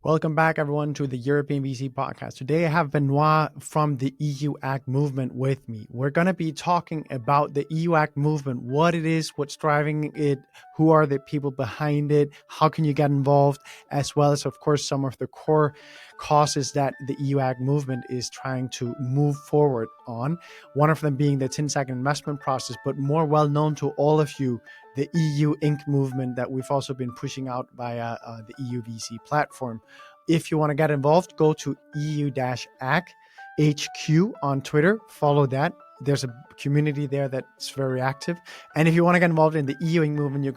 Welcome back, everyone, to the European VC podcast. Today, I have Benoit from the EU Act movement with me. We're going to be talking about the EU Act movement, what it is, what's driving it, who are the people behind it, how can you get involved, as well as, of course, some of the core causes that the EU Act movement is trying to move forward on. One of them being the 10-second investment process, but more well known to all of you, the EU Inc. movement that we've also been pushing out via the EUVC platform. If you want to get involved, go to EU-ACT HQ on Twitter, follow that. There's a community there that's very active. And if you want to get involved in the EU Inc. movement, you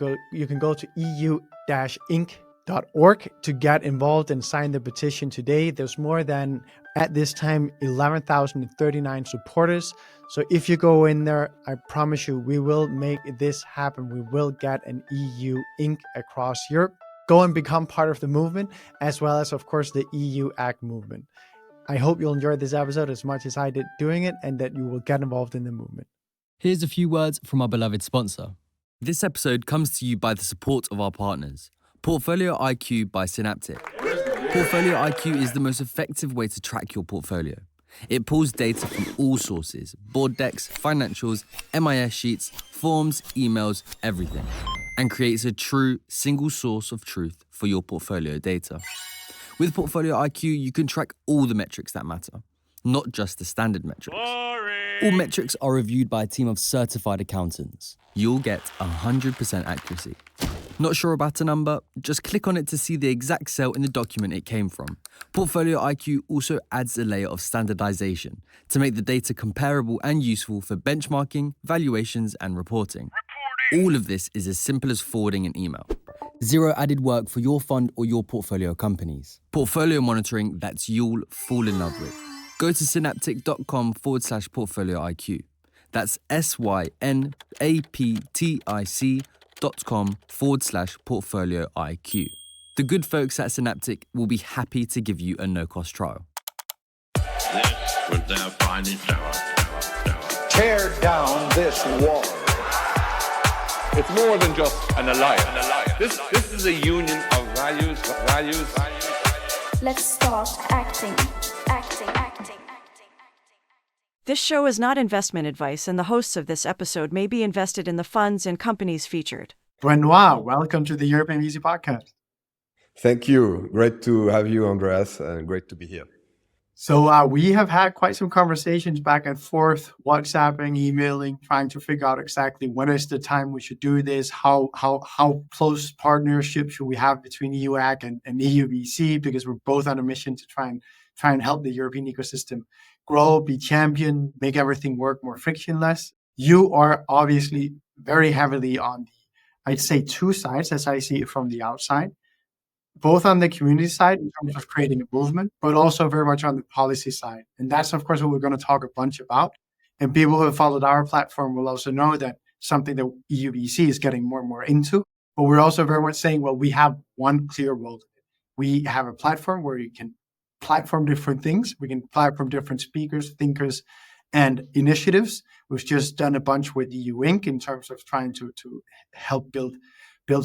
can go to EU-Inc.org to get involved and sign the petition today. There's more than, at this time, 11,039 supporters. So if you go in there, I promise you, we will make this happen. We will get an EU Inc. across Europe. Go and become part of the movement, as well as, of course, the EU Act movement. I hope you'll enjoy this episode as much as I did doing it, and that you will get involved in the movement. Here's a few words from our beloved sponsor. This episode comes to you by the support of our partners. Portfolio IQ by Synaptic. Portfolio IQ is the most effective way to track your portfolio. It pulls data from all sources, board decks, financials, MIS sheets, forms, emails, everything, and creates a true single source of truth for your portfolio data. With Portfolio IQ, you can track all the metrics that matter, not just the standard metrics. All metrics are reviewed by a team of certified accountants. You'll get 100% accuracy. Not sure about a number? Just click on it to see the exact cell in the document it came from. Portfolio IQ also adds a layer of standardization to make the data comparable and useful for benchmarking, valuations, and reporting. All of this is as simple as forwarding an email. Zero added work for your fund or your portfolio companies. Portfolio monitoring that you'll fall in love with. Go to synaptic.com/portfolio IQ. That's synaptic.com/portfolio IQ. The good folks at Synaptic will be happy to give you a no-cost trial. This was their finest hour. Tear down this wall. It's more than just an alliance. This is a union of values. Let's start acting. This show is not investment advice, and the hosts of this episode may be invested in the funds and companies featured. Benoit, welcome to the European VC podcast. Thank you. Great to have you, Andreas, and great to be here. So we have had quite some conversations back and forth, WhatsApping, emailing, trying to figure out exactly when is the time we should do this, how close partnership should we have between EU Act and EUVC, because we're both on a mission to try and help the European ecosystem grow, be champion, make everything work more frictionless. You are obviously very heavily on the, I'd say, two sides as I see it from the outside, both on the community side in terms of creating a movement, but also very much on the policy side. And that's, of course, what we're going to talk a bunch about. And people who have followed our platform will also know that something that EUVC is getting more and more into. But we're also very much saying, well, we have one clear role. We have a platform where you can platform different things. We can platform different speakers, thinkers, and initiatives. We've just done a bunch with EU Inc. in terms of trying to help build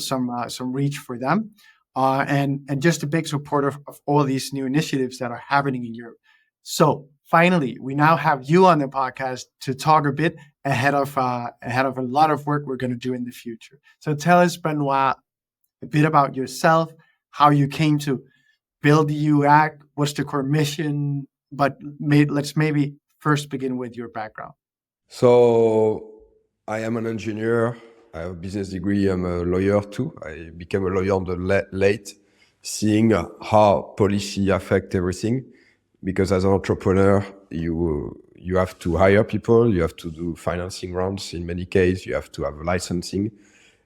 some reach for them. And just a big supporter of all these new initiatives that are happening in Europe. So finally, we now have you on the podcast to talk a bit ahead of a lot of work we're going to do in the future. So tell us, Benoit, a bit about yourself, how you came to build the EU Act, what's the core mission, but let's maybe first begin with your background. So I am an engineer. I have a business degree. I'm a lawyer too. I became a lawyer on the late, seeing how policy affect everything. Because as an entrepreneur, you have to hire people, you have to do financing rounds in many cases, you have to have licensing.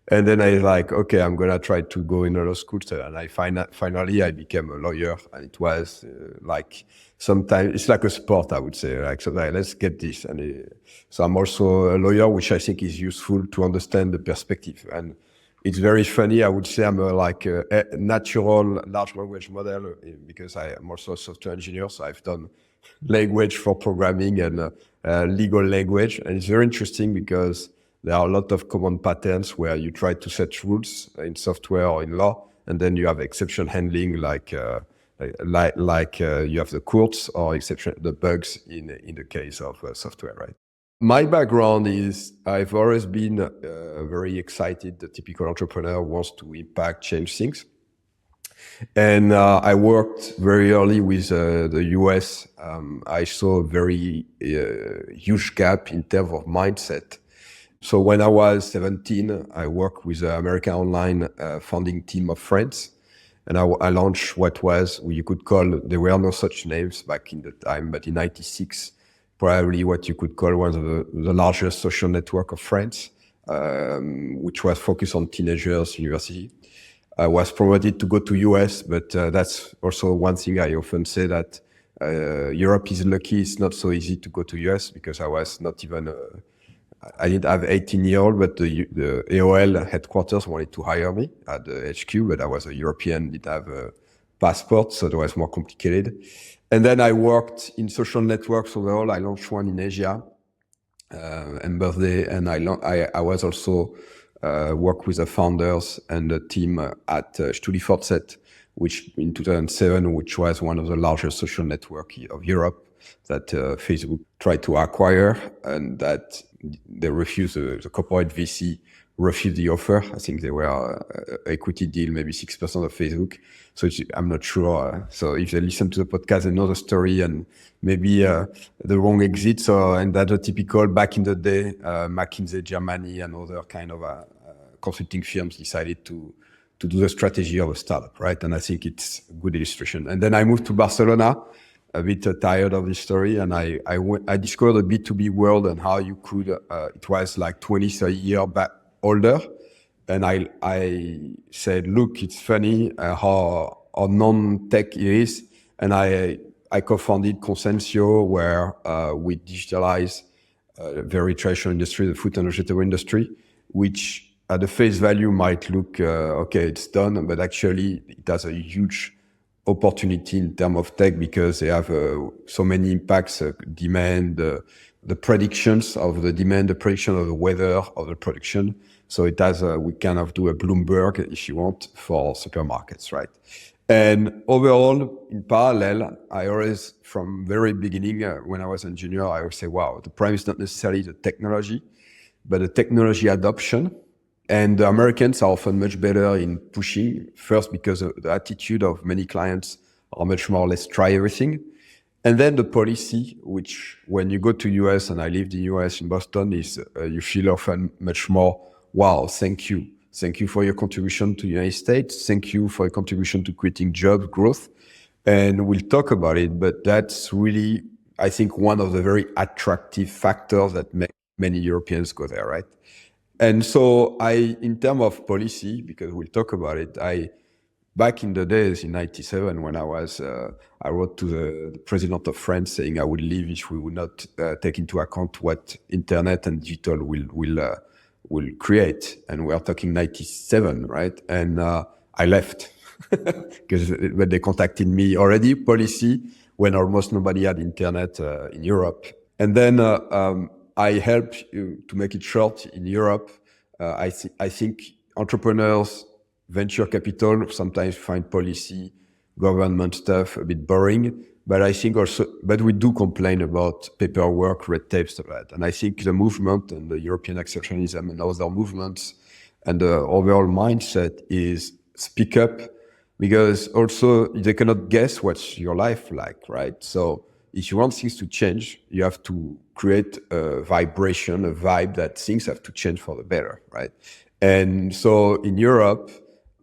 And then I was like, okay, I'm going to try to go in a law school. And finally I became a lawyer. And it was like, sometimes it's like a sport, I would say. Like, so let's get this. And so I'm also a lawyer, which I think is useful to understand the perspective. And it's very funny. I would say I'm like a natural large language model because I am also a software engineer. So I've done language for programming and legal language. And it's very interesting because there are a lot of common patterns where you try to set rules in software or in law, and then you have exception handling like You have the courts or exception the bugs in the case of software, right? My background is I've always been very excited. The typical entrepreneur wants to impact, change things. And I worked very early with the US. I saw a very huge gap in terms of mindset. So when I was 17, I worked with the American Online founding team of friends. And I launched what you could call, there were no such names back in the time, but in 96, probably what you could call one of the largest social network of friends, which was focused on teenagers, university. I was promoted to go to US, but that's also one thing I often say that Europe is lucky. It's not so easy to go to US because I was not even, I didn't have 18-year-old, but the AOL headquarters wanted to hire me at the HQ, but I was a European, didn't have a passport, so it was more complicated. And then I worked in social networks overall. I launched one in Asia, and Birthday, and I was also worked with the founders and the team at StudiVortset, which in 2007, which was one of the largest social networks of Europe that Facebook tried to acquire, and that they refused, the corporate VC refused the offer. I think they were equity deal, maybe 6% of Facebook. So I'm not sure. So if they listen to the podcast, they know the story and maybe the wrong exit. So, and that's a typical back in the day, McKinsey, Germany, and other kind of consulting firms decided to do the strategy of a startup, right? And I think it's a good illustration. And then I moved to Barcelona, a bit tired of this story, and I discovered the B2B world and how you could, it was like 20, 30 years back older. And I said, look, it's funny how non-tech it is. And I co-founded Consentio, where we digitalize a very traditional industry, the food and vegetable industry, which at the face value might look, okay, it's done, but actually it has a huge opportunity in terms of tech because they have so many impacts, demand, the predictions of the demand, the prediction of the weather of the production. So it has we kind of do a Bloomberg, if you want, for supermarkets, right? And overall, in parallel, I always, from very beginning, when I was an engineer, I always say, wow, the problem is not necessarily the technology, but the technology adoption. And the Americans are often much better in pushing, first because of the attitude of many clients are much more or less try everything. And then the policy, which when you go to US, and I lived in US in Boston, is you feel often much more, wow, thank you. Thank you for your contribution to the United States. Thank you for your contribution to creating job growth. And we'll talk about it, but that's really, I think, one of the very attractive factors that make many Europeans go there, right? And so in terms of policy, because we'll talk about it, back in the days in 97, when I wrote to the president of France saying I would leave if we would not take into account what internet and digital will create. And we are talking 97, right? And I left because when they contacted me already, policy, when almost nobody had internet in Europe. And then I helped to make it short in Europe. I think entrepreneurs, venture capital, sometimes find policy, government stuff a bit boring. But I think also, but we do complain about paperwork, red tape, stuff like that. And I think the movement and the European Accelerationism and other movements and the overall mindset is speak up, because also they cannot guess what's your life like, right? So if you want things to change, you have to create a vibration, a vibe that things have to change for the better, right? And so in Europe,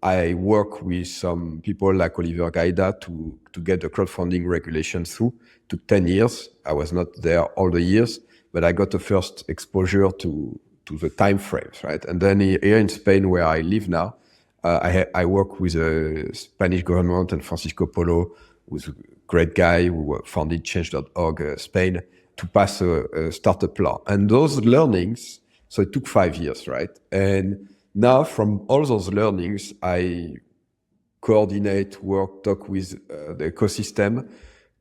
I work with some people like Oliver Gaida to get the crowdfunding regulation through. It took 10 years. I was not there all the years, but I got the first exposure to the time frames, right? And then here in Spain, where I live now, I work with the Spanish government and Francisco Polo, who's a great guy who founded change.org Spain, to pass a startup law. And those learnings, so it took 5 years, right? And now from all those learnings, I coordinate, talk with the ecosystem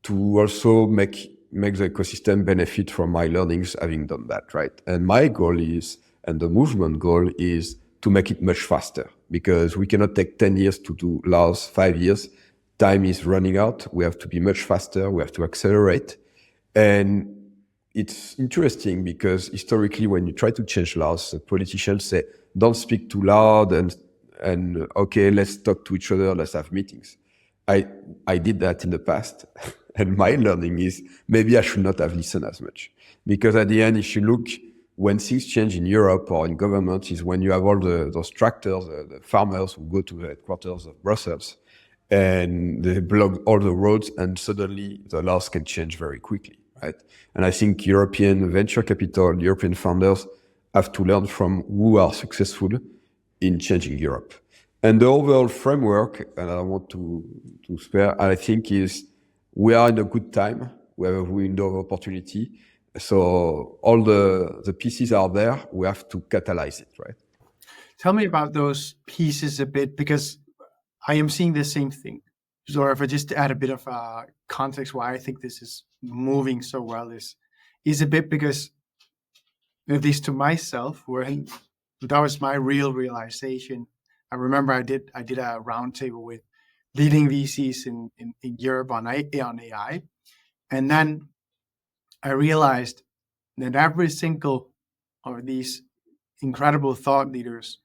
to also make the ecosystem benefit from my learnings having done that, right? And my goal is, and the movement goal is to make it much faster, because we cannot take 10 years to do laws, 5 years. time is running out. We have to be much faster. We have to accelerate. And it's interesting because historically, when you try to change laws, the politicians say, don't speak too loud and okay, let's talk to each other, let's have meetings. I did that in the past. And my learning is maybe I should not have listened as much. Because at the end, if you look, when things change in Europe or in government is when you have all those tractors, the farmers who go to the headquarters of Brussels and they block all the roads and suddenly the laws can change very quickly, right? And I think European venture capital, European founders have to learn from who are successful in changing Europe. And the overall framework, and I want to spare, I think is we are in a good time. We have a window of opportunity. So all the pieces are there. We have to catalyze it, right? Tell me about those pieces a bit, because I am seeing the same thing. So if I just add a bit of context why I think this is moving so well is a bit because, at least to myself, that was my real realization. I remember I did a roundtable with leading VCs in Europe on AI. And then I realized that every single of these incredible thought leaders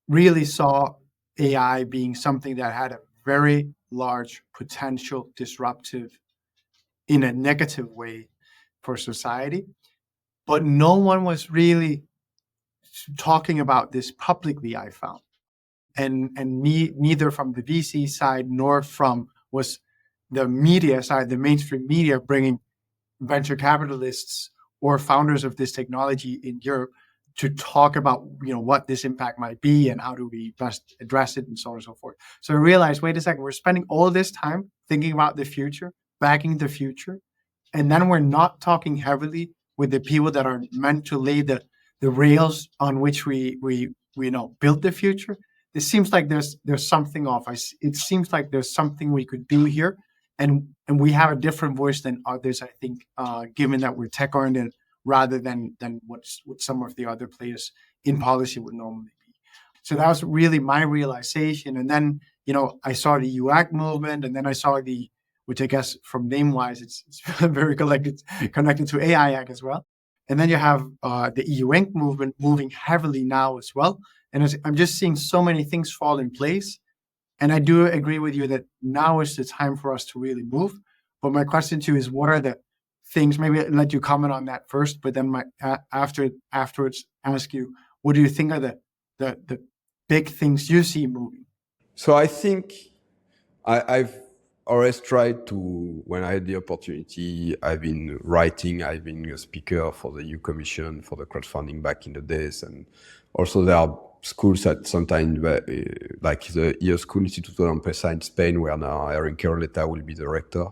really saw AI being something that had a very large potential disruptive in a negative way for society. But no one was really talking about this publicly, I found. And neither from the VC side nor from was the media side, the mainstream media, bringing venture capitalists or founders of this technology in Europe to talk about, what this impact might be and how do we best address it and so on and so forth. So I realized, wait a second, we're spending all this time thinking about the future, backing the future, and then we're not talking heavily with the people that are meant to lay the rails on which we build the future. It seems like there's something off. It seems like there's something we could do here, and we have a different voice than others, I think, given that we're tech-oriented rather than what some of the other players in policy would normally be. So that was really my realization. And then, I saw the EU Act movement, and then I saw which I guess from name-wise, it's very connected to AI Act as well. And then you have the EU Inc. movement moving heavily now as well. And I'm just seeing so many things fall in place. And I do agree with you that now is the time for us to really move. But my question to you is, what are the things, maybe I'll let you comment on that first, but then afterwards ask you, what do you think are the big things you see moving? So I think I've always tried to, when I had the opportunity, I've been writing, I've been a speaker for the EU Commission, for the crowdfunding back in the days. And also there are schools that sometimes, like the EU School Instituto de Empresa in Spain, where now Erin Caroleta will be the rector.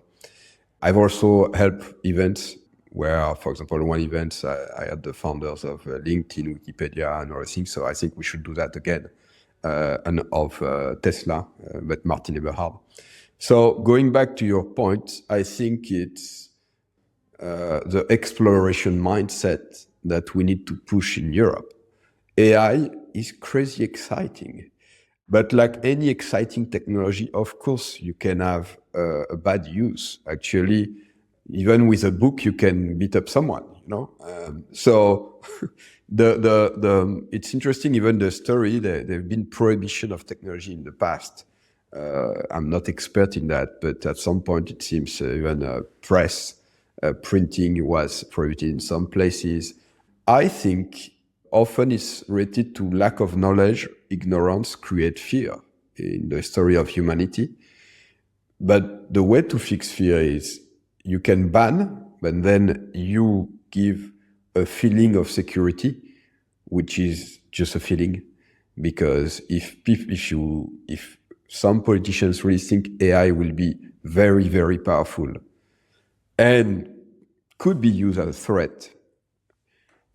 I've also helped events where, for example, one event, I had the founders of LinkedIn, Wikipedia, and everything. So I think we should do that again, and of Tesla, but Martin Eberhard. So going back to your point, I think it's the exploration mindset that we need to push in Europe. AI is crazy exciting, but like any exciting technology, of course, you can have a bad use. Actually, even with a book, you can beat up someone, So it's interesting, even the story, there have been prohibition of technology in the past. I'm not expert in that, but at some point it seems even press printing was prohibited in some places. I think often it's related to lack of knowledge. Ignorance creates fear in the story of humanity. But the way to fix fear is you can ban, but then you give a feeling of security, which is just a feeling. Because if some politicians really think AI will be very, very powerful and could be used as a threat,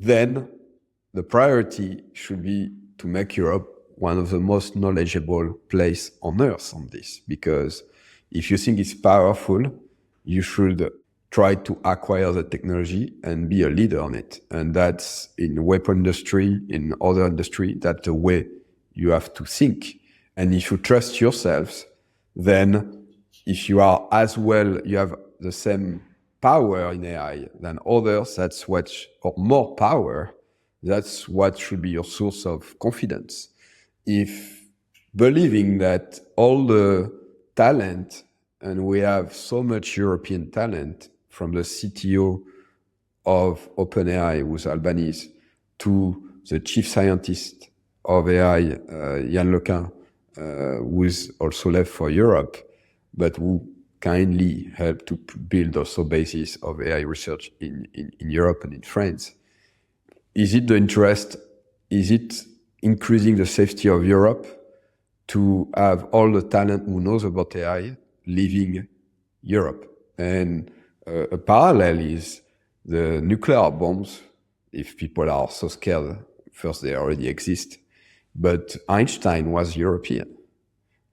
then the priority should be to make Europe one of the most knowledgeable places on earth on this. Because if you think it's powerful, you should try to acquire the technology and be a leader on it. And that's in the weapon industry, in other industry, that's the way you have to think. And if you trust yourselves, then if you are as well, you have the same power in AI than others, that's what, or more power, that's what should be your source of confidence. If believing that all the talent, and we have so much European talent, from the CTO of OpenAI, who's Albanese, to the chief scientist of AI, Yann Lequin, who's also left for Europe, but who kindly helped to build also basis of AI research in Europe and in France. Is it the interest? Is it increasing the safety of Europe to have all the talent who knows about AI leaving Europe? And a parallel is the nuclear bombs. If people are so scared, first they already exist. But Einstein was European,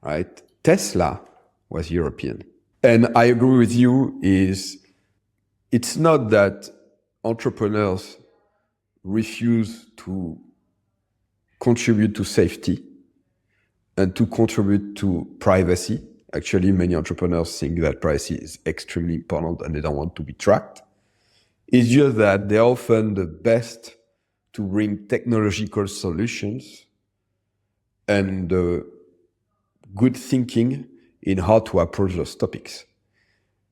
right? Tesla was European. And I agree with you, it's not that entrepreneurs refuse to contribute to safety and to contribute to privacy. Actually, many entrepreneurs think that privacy is extremely important and they don't want to be tracked. It's just that they're often the best to bring technological solutions and good thinking in how to approach those topics.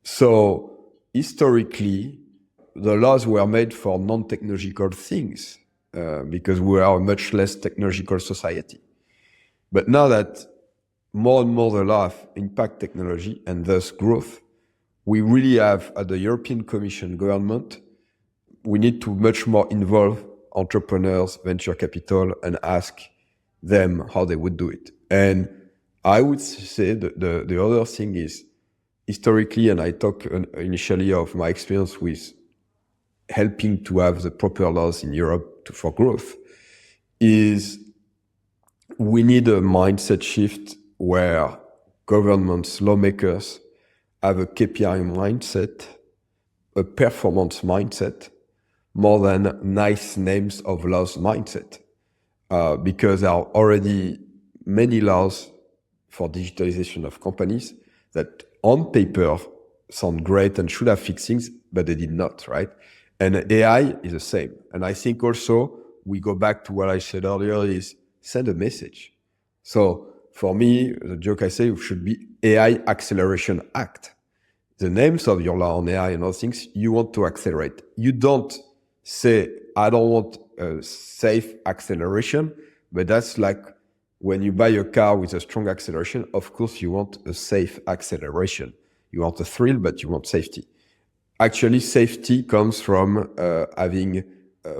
So historically, the laws were made for non-technological things because we are a much less technological society. But now that more and more the law impact technology and thus growth, we really have at the European Commission government, we need to much more involve entrepreneurs, venture capital, and ask them how they would do it. And I would say that the other thing is, historically, and I talk initially of my experience with helping to have the proper laws in Europe for growth, is we need a mindset shift where governments, lawmakers have a KPI mindset, a performance mindset, more than nice names of laws mindset. Because there are already many laws for digitalization of companies that on paper sound great and should have fixed things, but they did not, right? And AI is the same. And I think also we go back to what I said earlier is send a message. So for me, the joke I say should be AI Acceleration Act. The names of your law on AI and other things, you want to accelerate. You don't say, I don't want a safe acceleration, but that's like when you buy a car with a strong acceleration, of course you want a safe acceleration. You want a thrill, but you want safety. Actually, safety comes from having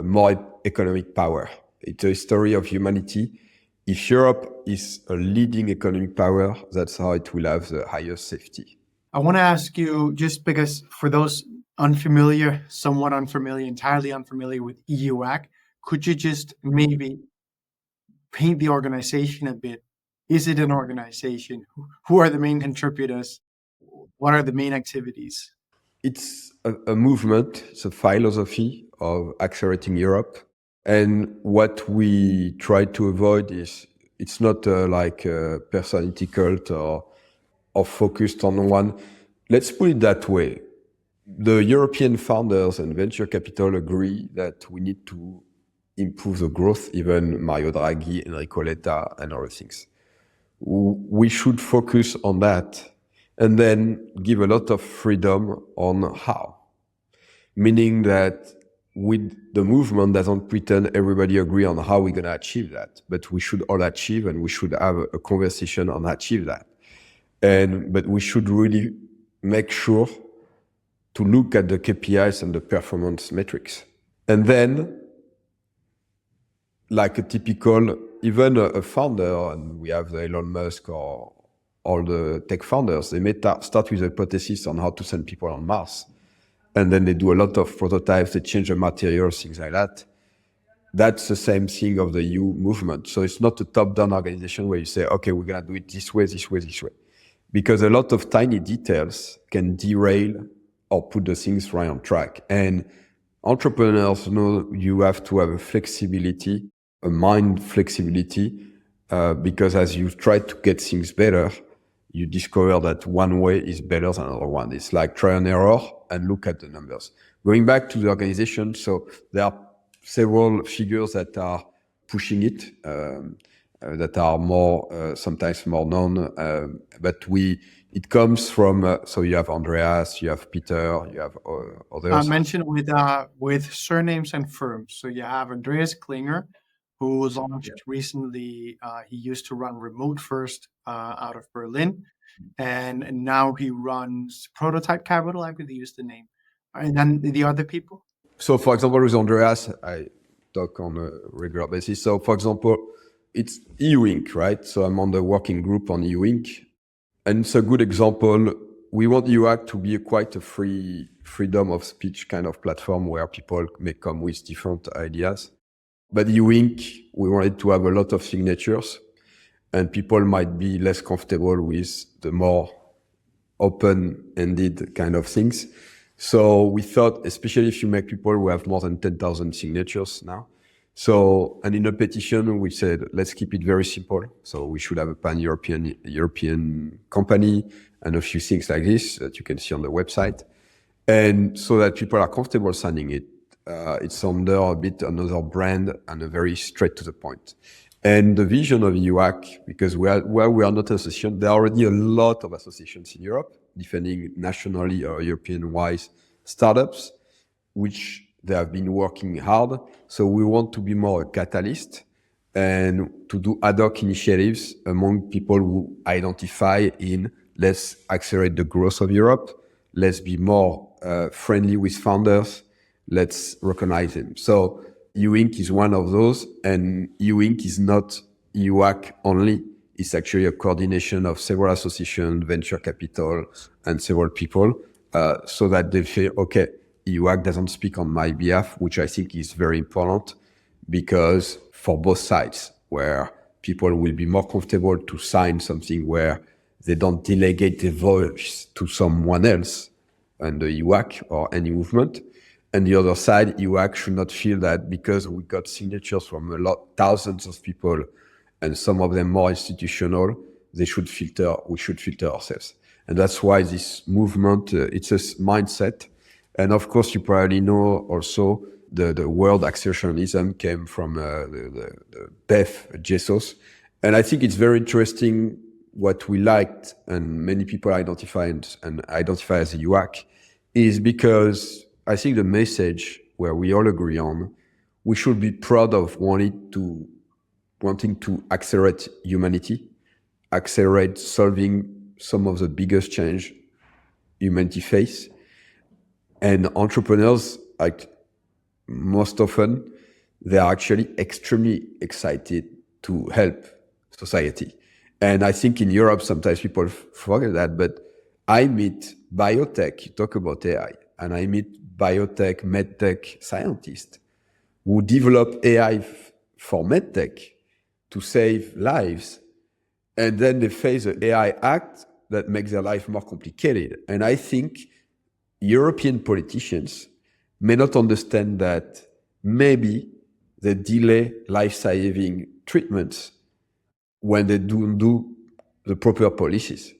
more economic power. It's a story of humanity. If Europe is a leading economic power, that's how it will have the highest safety. I want to ask you, just because for those unfamiliar, somewhat unfamiliar, entirely unfamiliar with EU Act, could you just maybe paint the organization a bit? Is it an organization? Who are the main contributors? What are the main activities? It's a movement, it's a philosophy of accelerating Europe. And what we try to avoid is, it's not like a personality cult or focused on one. Let's put it that way. The European founders and venture capital agree that we need to improve the growth, even Mario Draghi, Enrico Letta, and other things. We should focus on that and then give a lot of freedom on how. Meaning that with the movement doesn't pretend everybody agree on how we're going to achieve that, but we should all achieve and we should have a conversation on achieve that. But we should really make sure to look at the KPIs and the performance metrics. And then, like a typical, even a founder, and we have the Elon Musk or all the tech founders, they may start with a hypothesis on how to send people on Mars. And then they do a lot of prototypes, they change the materials, things like that. That's the same thing of the EU movement. So it's not a top-down organization where you say, okay, we're going to do it this way, this way, this way. Because a lot of tiny details can derail or put the things right on track. And entrepreneurs know you have to have a flexibility, a mind flexibility, because as you try to get things better, you discover that one way is better than another one. It's like try and error and look at the numbers. Going back to the organization, so there are several figures that are pushing it, that are more sometimes more known, but it comes from so you have Andreas, you have Peter, you have others. Mentioned with surnames and firms. So you have Andreas Klinger, who was launched recently. He used to run Remote First out of Berlin, and now he runs Prototype Capital. I believe is the name. And then the other people. So, for example, with Andreas, I talk on a regular basis. So, for example, it's EU Inc., right? So I'm on the working group on EU Inc. And it's a good example. We want EUAC to be quite a freedom of speech kind of platform where people may come with different ideas. But EU Inc., we wanted to have a lot of signatures, and people might be less comfortable with the more open-ended kind of things. So we thought, especially if you make people who have more than 10,000 signatures now. So, and in a petition, we said, let's keep it very simple. So we should have a pan-European company and a few things like this that you can see on the website. And so that people are comfortable signing it. It's under a bit another brand and a very straight to the point. And the vision of EUAC, because we are not an association, there are already a lot of associations in Europe defending nationally or European-wise startups, which they have been working hard. So we want to be more a catalyst and to do ad hoc initiatives among people who identify in let's accelerate the growth of Europe, let's be more friendly with founders, let's recognize them. So EU Inc. is one of those, and EU Inc. is not EUAC only. It's actually a coordination of several associations, venture capital, and several people, so that they feel, okay, EUAC doesn't speak on my behalf, which I think is very important, because for both sides, where people will be more comfortable to sign something where they don't delegate their voice to someone else, and the EUAC or any movement. And the other side, EUAC should not feel that because we got signatures from thousands of people, and some of them more institutional, we should filter ourselves. And that's why this movement, it's a mindset. And of course, you probably know also the word accelerationism came from the BEF, Jesus. And I think it's very interesting what we liked, and many people identify and identify as a EUAC, is because I think the message where we all agree on, we should be proud of wanting to accelerate humanity, accelerate solving some of the biggest change humanity face. And entrepreneurs, like most often, they are actually extremely excited to help society. And I think in Europe, sometimes people forget that, but I meet biotech, you talk about AI, and I meet biotech, medtech scientists who develop AI for medtech to save lives. And then they face the AI Act that makes their life more complicated. And I think European politicians may not understand that maybe they delay life-saving treatments when they don't do the proper policies.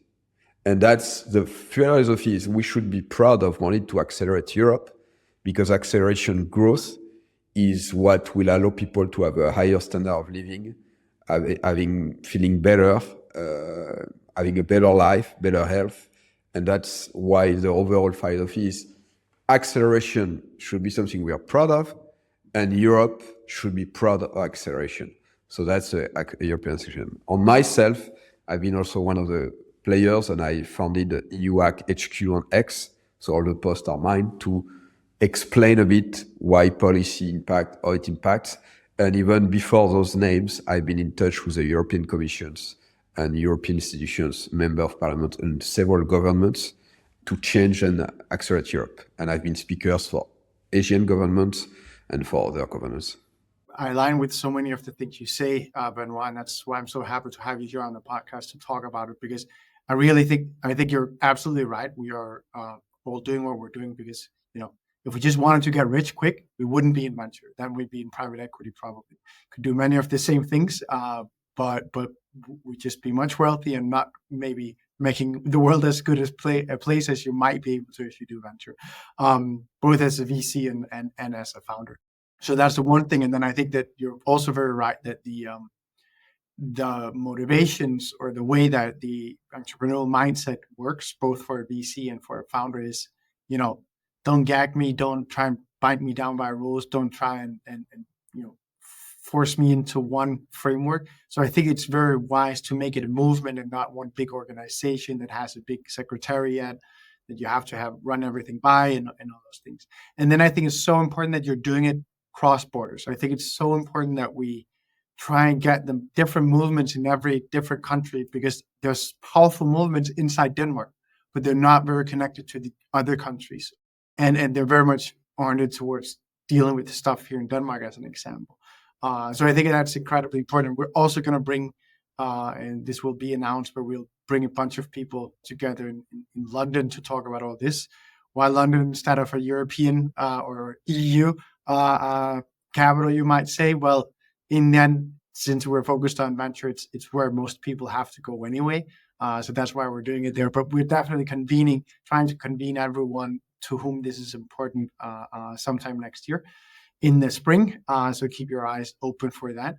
And that's the philosophy is we should be proud of wanting to accelerate Europe, because acceleration growth is what will allow people to have a higher standard of living, feeling better, having a better life, better health. And that's why the overall philosophy is acceleration should be something we are proud of, and Europe should be proud of acceleration. So that's a European system. On myself, I've been also one of the players, and I founded EUAC HQ on X. So all the posts are mine to explain a bit why policy impact, how it impacts. And even before those names, I've been in touch with the European Commissions and European institutions, member of parliament, and several governments to change and accelerate Europe. And I've been speakers for Asian governments and for other governments. I align with so many of the things you say, Benoit, and that's why I'm so happy to have you here on the podcast to talk about it, because I think you're absolutely right. We are all doing what we're doing because, if we just wanted to get rich quick, we wouldn't be in venture. Then we'd be in private equity probably. Could do many of the same things, but we just be much wealthy and not maybe making the world as good as a place as you might be able to if you do venture, both as a VC and as a founder. So that's the one thing. And then I think that you're also very right that the motivations or the way that the entrepreneurial mindset works, both for a VC and for a founder, is, don't gag me, don't try and bind me down by rules, don't try and force me into one framework. So I think it's very wise to make it a movement and not one big organization that has a big secretariat that you have to have run everything by and all those things. And then I think it's so important that you're doing it cross borders. I think it's so important that we try and get the different movements in every different country, because there's powerful movements inside Denmark, but they're not very connected to the other countries. And they're very much oriented towards dealing with stuff here in Denmark, as an example. So I think that's incredibly important. We're also going to bring, and this will be announced, but we'll bring a bunch of people together in London to talk about all this. Why London instead of a European or EU capital, you might say? Well, in the end, since we're focused on venture, it's where most people have to go anyway. So that's why we're doing it there. But we're definitely trying to convene everyone to whom this is important sometime next year in the spring. So keep your eyes open for that.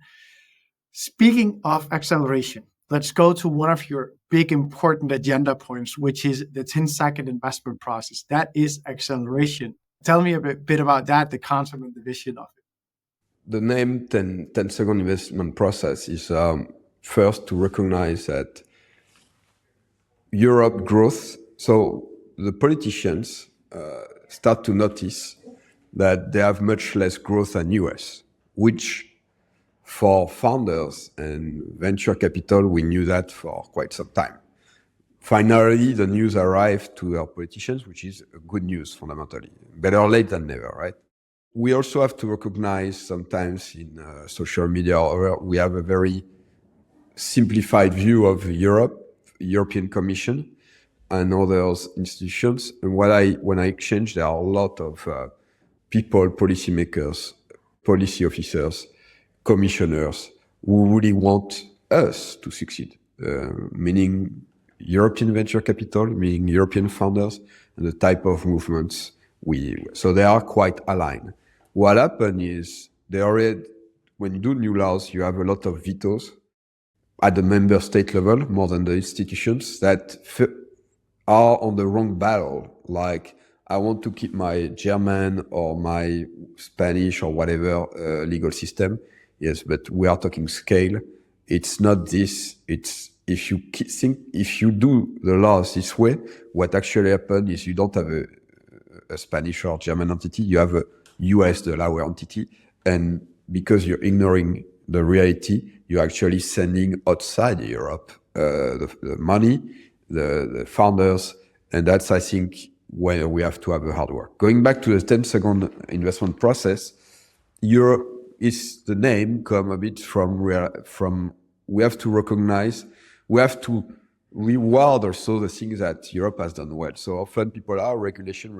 Speaking of acceleration, let's go to one of your big important agenda points, which is the 10-second investment process. That is acceleration. Tell me a bit about that, the concept and the vision of it. The name 10-second investment process is first to recognize that Europe growth. So the politicians start to notice that they have much less growth than US, which for founders and venture capital, we knew that for quite some time. Finally, the news arrived to our politicians, which is good news fundamentally. Better late than never, right? We also have to recognize sometimes in social media, we have a very simplified view of Europe, European Commission, and other institutions. And when I exchange, there are a lot of people, policymakers, policy officers, commissioners who really want us to succeed, meaning European venture capital, meaning European founders, and the type of movements so they are quite aligned. What happened is when you do new laws, you have a lot of vetoes at the member state level, more than the institutions that are on the wrong battle. Like, I want to keep my German or my Spanish or whatever legal system. Yes, but we are talking scale. It's not this. It's if you do the laws this way, what actually happens is you don't have a Spanish or German entity. You have a US Delaware entity, and because you're ignoring the reality, you're actually sending outside Europe the money, the founders, and that's, I think, where we have to have a hard work. Going back to the 10-second investment process, Europe is the name come a bit from we have to recognize, we have to reward also the things that Europe has done well. So often people are regulation.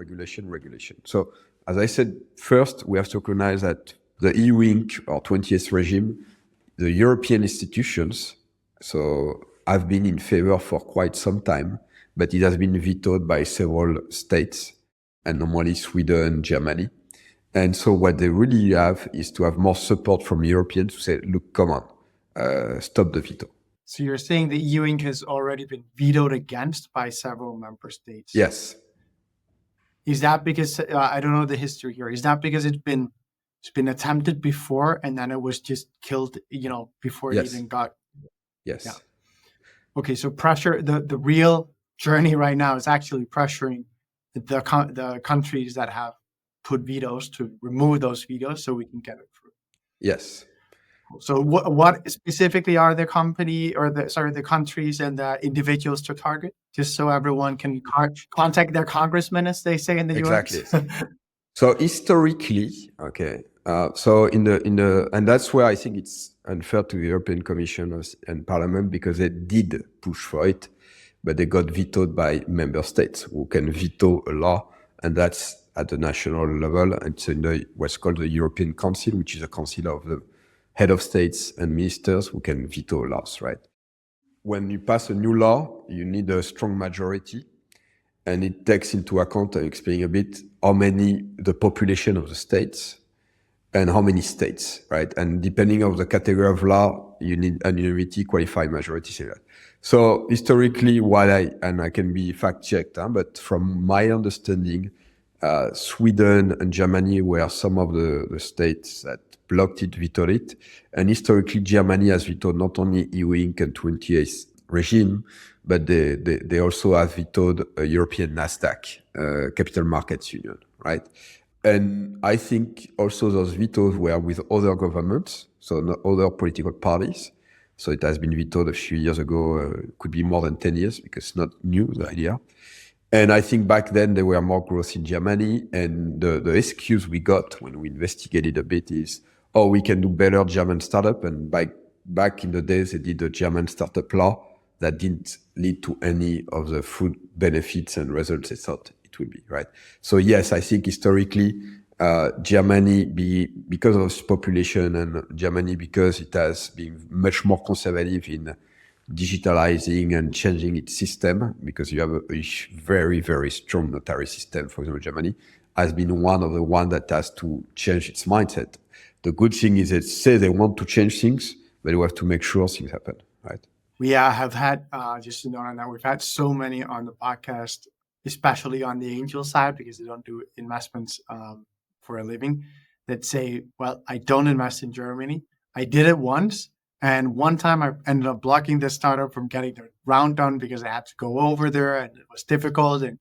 So as I said, first we have to recognize that the EU Inc. or 20th regime, the European institutions, so have been in favor for quite some time, but it has been vetoed by several states, and normally Sweden, Germany. And so what they really have is to have more support from Europeans to say, look, come on, stop the veto. So you're saying the EU Inc. has already been vetoed against by several member states? Yes. Is that because, I don't know the history here, is that because it's been attempted before and then it was just killed, before Yes. it even got... Yes. Yeah. Okay, so pressure, the real journey right now is actually pressuring the countries that have put vetoes to remove those vetoes so we can get it through. Yes. So what specifically are the countries and the individuals to target, just so everyone can contact their congressman, as they say in the Exactly. US? So historically, okay. So and that's where I think it's unfair to the European Commission and Parliament, because they did push for it, but they got vetoed by member states who can veto a law, and that's at the national level. It's in what's called the European Council, which is a council of the head of states and ministers who can veto laws, right? when you pass a new law, you need a strong majority, and it takes into account, I explain a bit, the population of the states and how many states, right? And depending on the category of law, you need unanimity, qualified majority, say that. So historically, and I can be fact-checked, but from my understanding, Sweden and Germany were some of the states that blocked it, vetoed it. And historically, Germany has vetoed not only EU Inc. and 28th regime, but they also have vetoed a European NASDAQ, Capital Markets Union, right? And I think also those vetoes were with other governments, so not other political parties. So it has been vetoed a few years ago, could be more than 10 years, because it's not new, the idea. And I think back then there were more growth in Germany, and the excuse we got when we investigated a bit is, oh, we can do better German startup. And back in the days, they did a German startup law that didn't lead to any of the food benefits and results they thought it would be, right? So yes, I think historically, Germany, because of its population, and Germany because it has been much more conservative in digitalizing and changing its system, because you have a very, very strong notary system, for example, Germany, has been one of the ones that has to change its mindset. The good thing is they say they want to change things, but we have to make sure things happen, right? We have had, just to know on that, we've had so many on the podcast, especially on the angel side, because they don't do investments for a living, that say, well, I don't invest in Germany. I did it once. And one time I ended up blocking the startup from getting the round done because I had to go over there and it was difficult. And,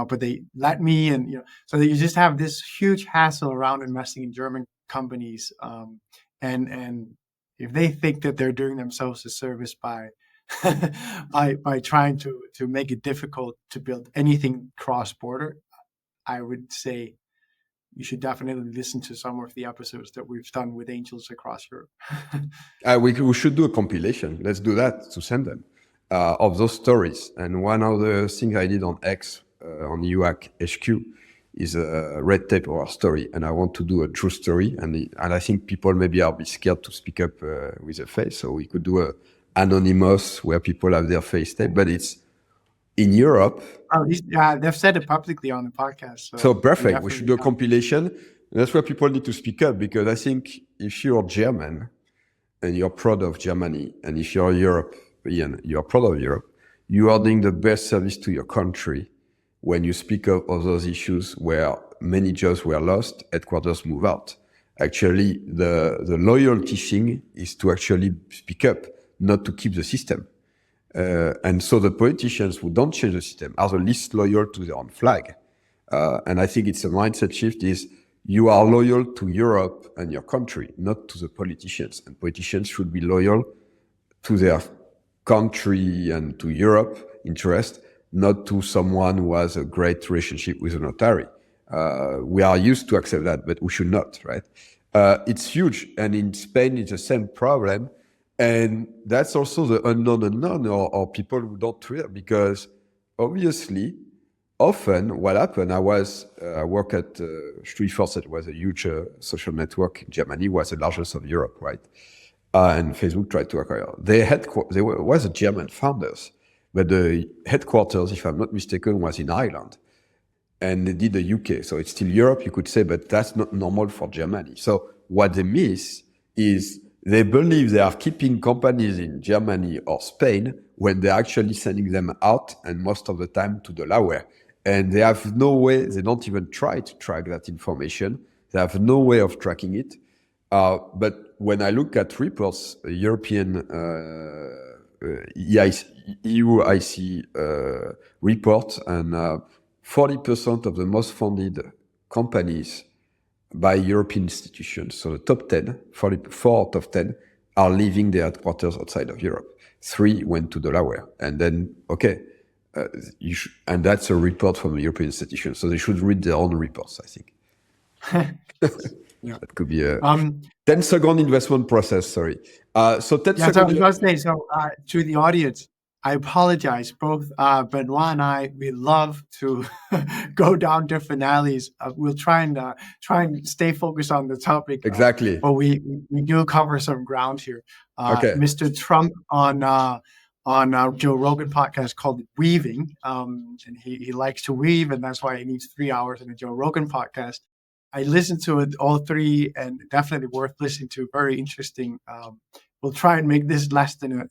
but they let me, and, so that you just have this huge hassle around investing in German companies. And if they think that they're doing themselves a service by by trying to make it difficult to build anything cross-border, I would say you should definitely listen to some of the episodes that we've done with angels across Europe. We should do a compilation. Let's do that to send them of those stories. And one of the things I did on X, on UAC HQ, is a red tape of our story. And I want to do a true story. And I think people maybe are a bit scared to speak up with a face. So we could do a anonymous where people have their face tape, but it's in Europe. Oh, they've said it publicly on the podcast. So perfect. We should do a compilation. And that's where people need to speak up, because I think if you're German and you're proud of Germany, and if you're European, you're proud of Europe, you are doing the best service to your country when you speak up of those issues where many jobs were lost, headquarters move out. Actually, the loyalty thing is to actually speak up, not to keep the system. And so the politicians who don't change the system are the least loyal to their own flag. And I think it's a mindset shift is you are loyal to Europe and your country, not to the politicians. And politicians should be loyal to their country and to Europe interest, not to someone who has a great relationship with a notary. We are used to accept that, but we should not, right? It's huge. And in Spain, it's the same problem. And that's also the unknown or people who don't hear, because obviously, often what happened, I work at Strifors, it was a huge social network in Germany, was the largest of Europe, right? And Facebook tried to acquire. There was a German founders, but the headquarters, if I'm not mistaken, was in Ireland. And they did the UK. So it's still Europe, you could say, but that's not normal for Germany. So what they miss is they believe they are keeping companies in Germany or Spain when they're actually sending them out, and most of the time to Delaware. And they have no way, they don't even try to track that information. They have no way of tracking it. But when I look at reports, European EUIC report, and 40% of the most funded companies by European institutions, so the top 10, 4 out of 10, are leaving their headquarters outside of Europe. 3 went to Delaware. And then, and that's a report from the European institutions. So they should read their own reports, I think. Yeah. That could be a 10-second investment process, sorry. So 10 seconds. I was going to say, so to the audience, I apologize. Both Benoit and I, we love to go down different alleys. We'll try and stay focused on the topic. Exactly. But we do cover some ground here. Okay. Mr. Trump on on our Joe Rogan podcast called Weaving. And he likes to weave, and that's why he needs 3 hours in a Joe Rogan podcast. I listened to it all three, and definitely worth listening to. Very interesting. We'll try and make this less than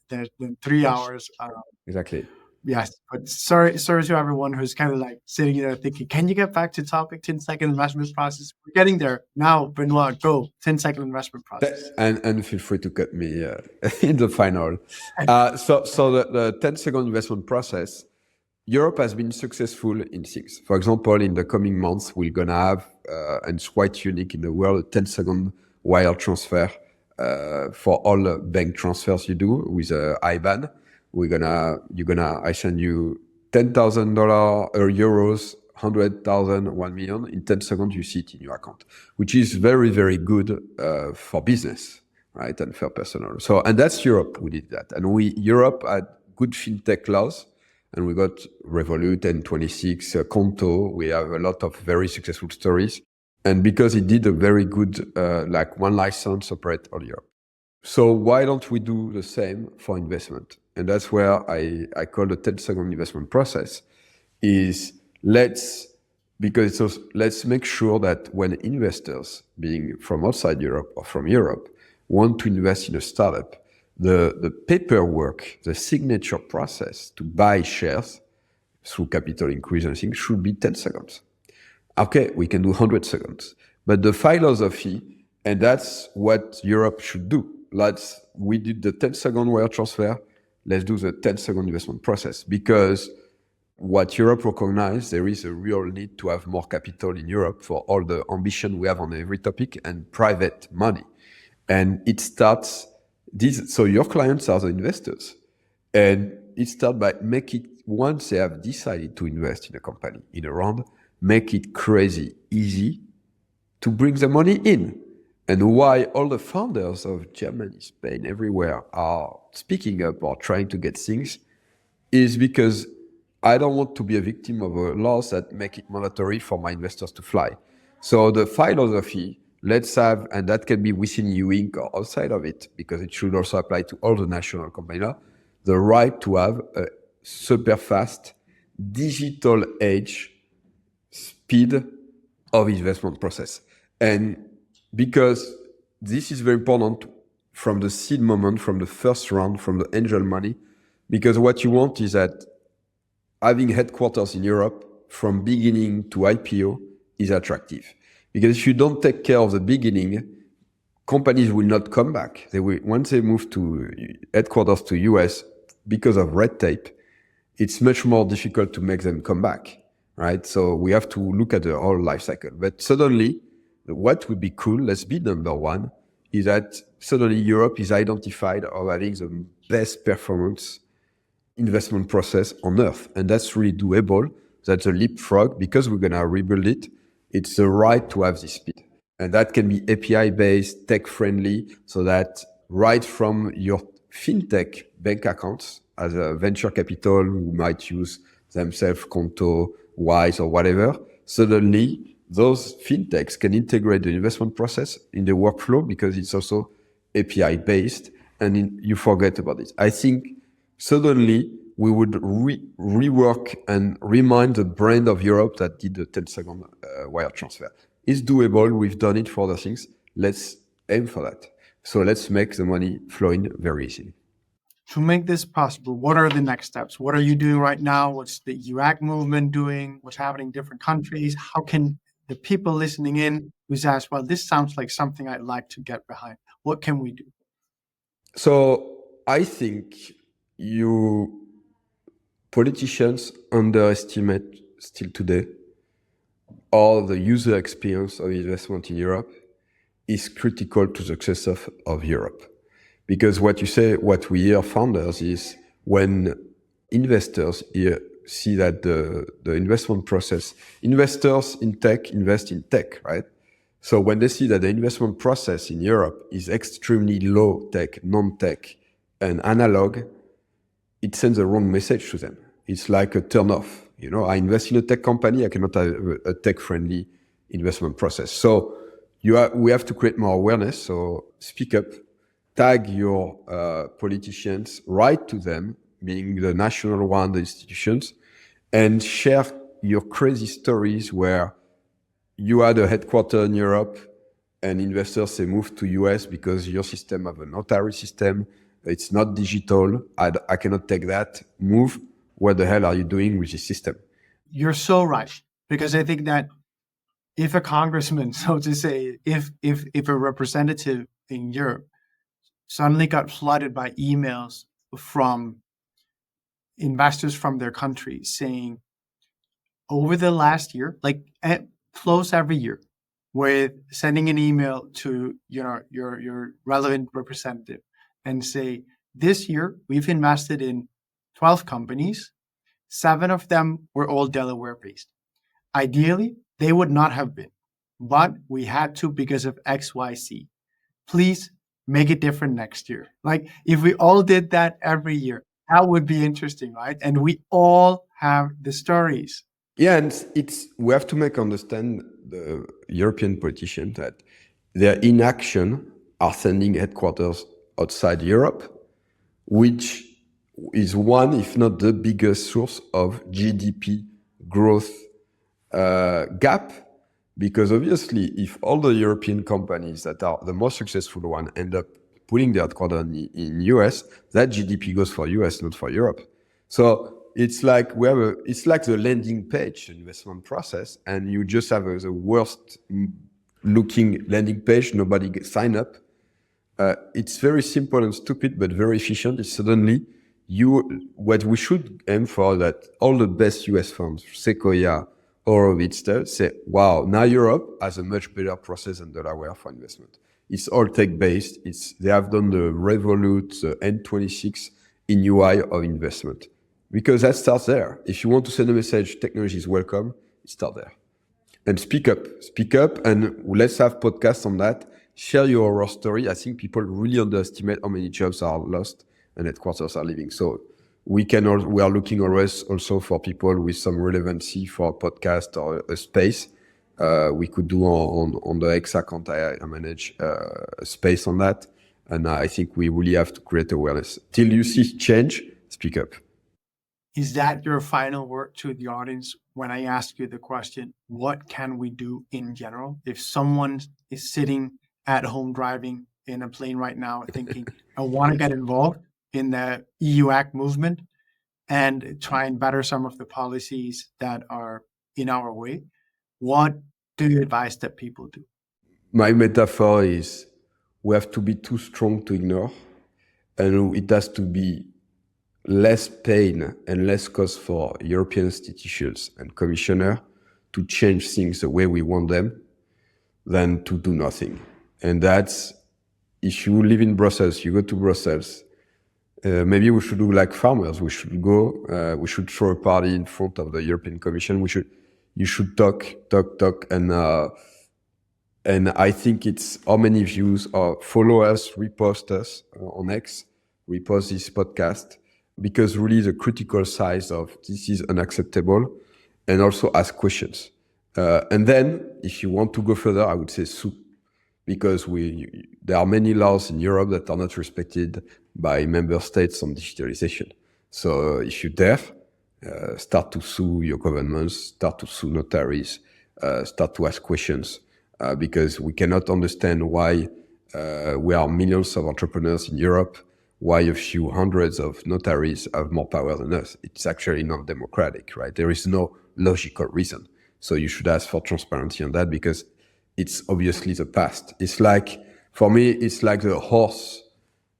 3 hours. Exactly. Yes, but sorry to everyone who's kind of like sitting there thinking, can you get back to topic 10-second investment process? We're getting there. Now, Benoit, go 10-second investment process. And feel free to cut me in the final. So the 10-second investment process, Europe has been successful in things. For example, in the coming months, we're going to have, and it's quite unique in the world, a 10-second wire transfer for all the bank transfers you do with IBAN. I send you $10,000 euros, 100,000, 1 million. In 10 seconds, you see it in your account, which is very, very good for business, right? And for personal. So, and that's Europe. We did that. And Europe had good fintech laws, and we got Revolut, N26, Conto. We have a lot of very successful stories. And because it did a very good, like one license operate all Europe. So why don't we do the same for investment? And that's where I call the 10-second investment process is let's make sure that when investors, being from outside Europe or from Europe, want to invest in a startup, the paperwork, the signature process to buy shares through capital increase and things should be 10 seconds. Okay, we can do 100 seconds. But the philosophy, and that's what Europe should do. We did the 10-second wire transfer. Let's do the 10-second investment process, because what Europe recognized, there is a real need to have more capital in Europe for all the ambition we have on every topic and private money. And it starts so your clients are the investors, and it starts by once they have decided to invest in a company in a round, make it crazy easy to bring the money in. And why all the founders of Germany, Spain, everywhere are speaking up or trying to get things is because I don't want to be a victim of a laws that make it mandatory for my investors to fly. So the philosophy, let's have, and that can be within EU Inc. or outside of it, because it should also apply to all the national companies, the right to have a super fast digital age speed of investment process. And because this is very important from the seed moment, from the first round, from the angel money, because what you want is that having headquarters in Europe from beginning to IPO is attractive. Because if you don't take care of the beginning, companies will not come back. Once they move to headquarters to US, because of red tape, it's much more difficult to make them come back, right? So we have to look at the whole life cycle. But suddenly, what would be cool, let's be number one, is that suddenly Europe is identified of having the best performance investment process on earth. And that's really doable. That's a leapfrog because we're going to rebuild it. It's the right to have this speed. And that can be API-based, tech-friendly, so that right from your fintech bank accounts as a venture capital who might use themselves, Conto, Wise, or whatever, suddenly those fintechs can integrate the investment process in the workflow because it's also API-based, and you forget about it. I think suddenly we would rework and remind the brand of Europe that did the 10-second wire transfer. It's doable. We've done it for other things. Let's aim for that. So let's make the money flowing very easily. To make this possible, what are the next steps? What are you doing right now? What's the UAC movement doing? What's happening in different countries? How can the people listening in who's asked, well, this sounds like something I'd like to get behind. What can we do? So I think politicians underestimate still today all the user experience of investment in Europe is critical to the success of Europe. Because what we hear founders is when investors see that the investment process, investors in tech invest in tech, right? So when they see that the investment process in Europe is extremely low tech, non-tech, and analog, it sends a wrong message to them. It's like a turn off. I invest in a tech company, I cannot have a tech-friendly investment process. So we have to create more awareness. So speak up, tag your politicians, write to them, meaning the national one, the institutions, and share your crazy stories where you had a headquarter in Europe and investors say move to US because your system have a notary system. It's not digital. I cannot take that. Move. What the hell are you doing with this system? You're so right, because I think that if a congressman, so to say, if a representative in Europe suddenly got flooded by emails from investors from their country saying over the last year, like close every year, with sending an email to your relevant representative and say, this year we've invested in 12 companies, 7 of them were all Delaware based. Ideally, they would not have been, but we had to because of XYZ. Please make it different next year. Like if we all did that every year, that would be interesting, right? And we all have the stories. Yeah, and we have to understand the European politicians that their inaction are sending headquarters outside Europe, which is one, if not the biggest source of GDP growth gap. Because obviously, if all the European companies that are the most successful one end up putting their headquarters in US, that GDP goes for US, not for Europe. So it's like it's like the landing page investment process, and you just have the worst looking landing page. Nobody sign up. It's very simple and stupid, but very efficient. It's suddenly what we should aim for, that all the best US funds, Sequoia, Horowitz, say, wow, now Europe has a much better process than Delaware for investment. It's all tech-based. They have done the Revolut, the N26 in UI of investment. Because that starts there. If you want to send a message, technology is welcome, it starts there. And speak up, and let's have podcasts on that. Share your horror story. I think people really underestimate how many jobs are lost and headquarters are leaving. So we are looking always also for people with some relevancy for a podcast or a space. We could do on the X account I manage a space on that. And I think we really have to create awareness. Till you see change, speak up. Is that your final word to the audience when I ask you the question, what can we do in general? If someone is sitting at home driving in a plane right now thinking, I want to get involved in the EU Act movement and try and better some of the policies that are in our way, what do you advise that people do? My metaphor is we have to be too strong to ignore, and it has to be less pain and less cost for European institutions and commissioner to change things the way we want them than to do nothing. And that's, if you live in Brussels, you go to Brussels, maybe we should do like farmers. We should we should throw a party in front of the European Commission. You should talk, and I think it's how many views or follow us, repost us on X, repost this podcast, because really the critical size of this is unacceptable, and also ask questions. And then if you want to go further, I would say sue, because there are many laws in Europe that are not respected by member states on digitalization. So if you dare, start to sue your governments, start to sue notaries, start to ask questions, because we cannot understand why we are millions of entrepreneurs in Europe, why a few hundreds of notaries have more power than us. It's actually not democratic, right? There is no logical reason. So you should ask for transparency on that, because it's obviously the past. It's like, for me, it's like the horse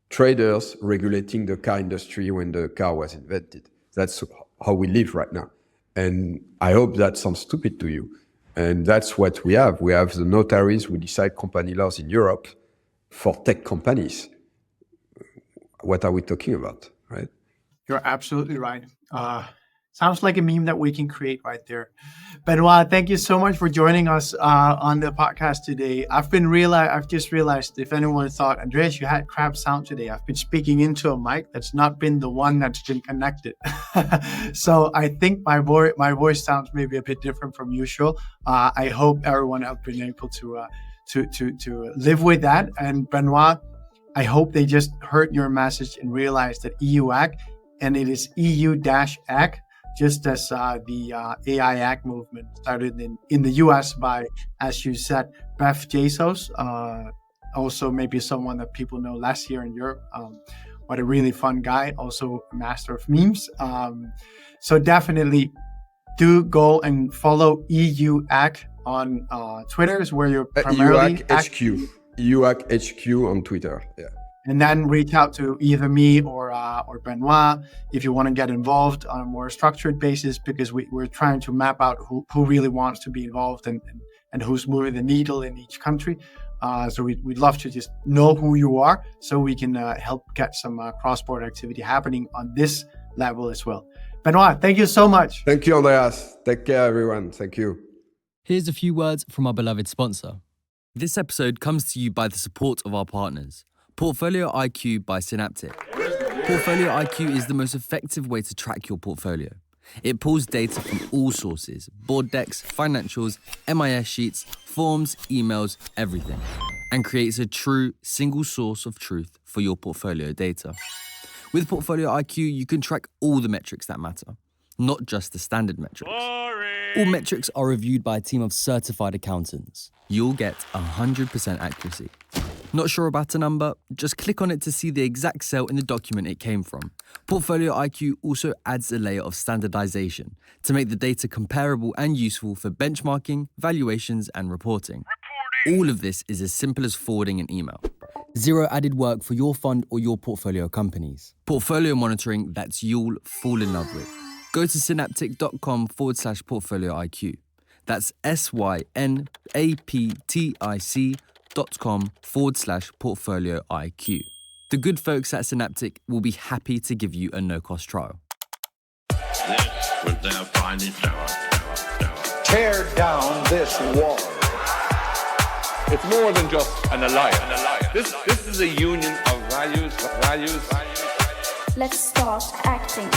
traders regulating the car industry when the car was invented. That's how we live right now. And I hope that sounds stupid to you. And that's what we have. We have the notaries who decide company laws in Europe for tech companies. What are we talking about, right? You're absolutely right. Sounds like a meme that we can create right there. Benoit, thank you so much for joining us on the podcast today. I've just realized, if anyone thought, Andreas, you had crap sound today, I've been speaking into a mic that's not been the one that's been connected. So I think my voice sounds maybe a bit different from usual. I hope everyone has been able to live with that. And Benoit, I hope they just heard your message and realized that EU Act and it is EU-AC, just as the AI Act movement started in the US by, as you said, Beth Jesus, also maybe someone that people know less here in Europe. What a really fun guy, also a master of memes. So definitely do go and follow EUAC on Twitter, is where you're primarily EUAC HQ. EUAC HQ on Twitter, yeah. And then reach out to either me or Benoit if you want to get involved on a more structured basis, because we're trying to map out who really wants to be involved and who's moving the needle in each country. So we'd love to just know who you are so we can help get some cross-border activity happening on this level as well. Benoit, thank you so much. Thank you, Andreas. Take care, everyone. Thank you. Here's a few words from our beloved sponsor. This episode comes to you by the support of our partners. Portfolio IQ by Synaptic. Portfolio IQ is the most effective way to track your portfolio. It pulls data from all sources: board decks, financials, MIS sheets, forms, emails, everything, and creates a true single source of truth for your portfolio data. With Portfolio IQ, you can track all the metrics that matter, not just the standard metrics. All metrics are reviewed by a team of certified accountants. You'll get 100% accuracy. Not sure about a number? Just click on it to see the exact cell in the document it came from. Portfolio IQ also adds a layer of standardization to make the data comparable and useful for benchmarking, valuations, and reporting. All of this is as simple as forwarding an email. Zero added work for your fund or your portfolio companies. Portfolio monitoring that you'll fall in love with. Go to synaptic.com/portfolio IQ. That's synaptic.com/portfolio IQ. The good folks at Synaptic will be happy to give you a no-cost trial. This was their finest hour. Tear down this wall. It's more than just an alliance. This is a union of values. Let's start acting.